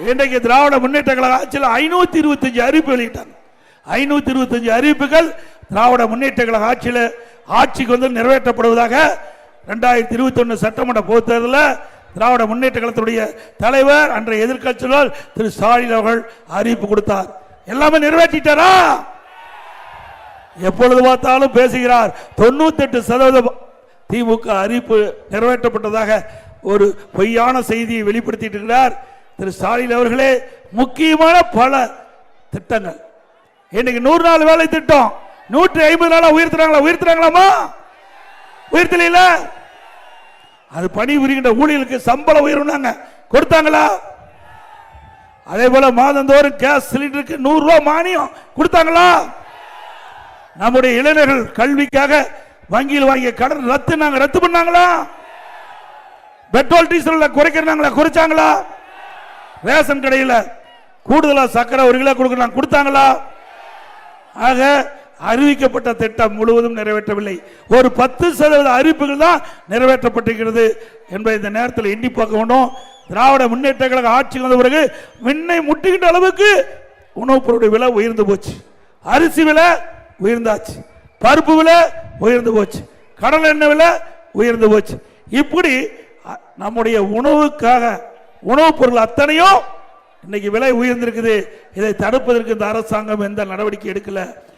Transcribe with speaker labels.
Speaker 1: இன்றைக்கு திராவிட முன்னேற்ற கழக ஆட்சியில் 525 அறிவிப்பு வெளியிட்டாங்க. 525 அறிவிப்புகள் திராவிட முன்னேற்ற கழக ஆட்சியில் ஆட்சிக்கு வந்து நிறைவேற்றப்படுவதாக 2021 சட்டமன்ற பொதுத் தேர்தலில் திராவிட முன்னேற்ற கழகத்துடைய தலைவர் அன்றைய எதிர்க்கட்சியாளர் திரு ஸ்டாலின் அவர்கள் அறிவிப்பு கொடுத்தார். எல்லாமே நிறைவேற்றிட்டாரா? எப்பொழுது பார்த்தாலும் பேசுகிறார். 98% திமுக அறிவிப்பு நிறைவேற்றப்பட்டதாக ஒரு பொய்யான செய்தியை வெளிப்படுத்திட்டு இருக்கிறார் திரு ஸ்டாலின் அவர்களே. முக்கியமான பல திட்டங்கள் இன்னைக்கு 100 நாள் வேலை திட்டம் 150 நாளா உயர்த்துறாங்களாமா? உயர்த்தல. அது பணி புரிகின்ற ஊழியர்களுக்கு சம்பளம் உயர்வுனாங்க, கொடுத்தாங்களா? அதே போல மாதந்தோறும் கேஸ் சிலிண்டருக்கு 100 ரூபாய் மானியம் கொடுத்தாங்களா? நம்முடைய இளைஞர்கள் கல்விக்காக வங்கியில் வாங்கிய கடன் ரத்து பண்ணாங்களா? பெட்ரோல் டீசல் குறைக்கிறாங்களா? குறைச்சாங்களா? ரேஷன் கடையில் கூடுதலா சக்கரை 1 கிலோ கொடுத்தாங்களா? ஆக அறிவிக்கப்பட்ட திட்டம் முழுவதும் நிறைவேற்றவில்லை. ஒரு 10% அறிவிப்புகள் தான் நிறைவேற்றப்பட்டிருக்கிறது என்பதை இந்த நேரத்தில் எண்ணி பார்க்க வேண்டும். திராவிட முன்னேற்ற கழக ஆட்சி வந்த பிறகு விண்ணை முட்டுகின்ற அளவுக்கு உணவுப் பொருளுடைய விலை உயர்ந்து போச்சு. அரிசி விலை உயர்ந்தாச்சு, பருப்பு விலை உயர்ந்து போச்சு, கடல் எண்ணெய் விலை உயர்ந்து போச்சு. இப்படி நம்முடைய உணவுக்காக உணவுப் பொருள் அத்தனையும் இன்னைக்கு விலை உயர்ந்திருக்குது. இதை தடுப்பதற்கு இந்த அரசாங்கம் எந்த நடவடிக்கை எடுக்கல.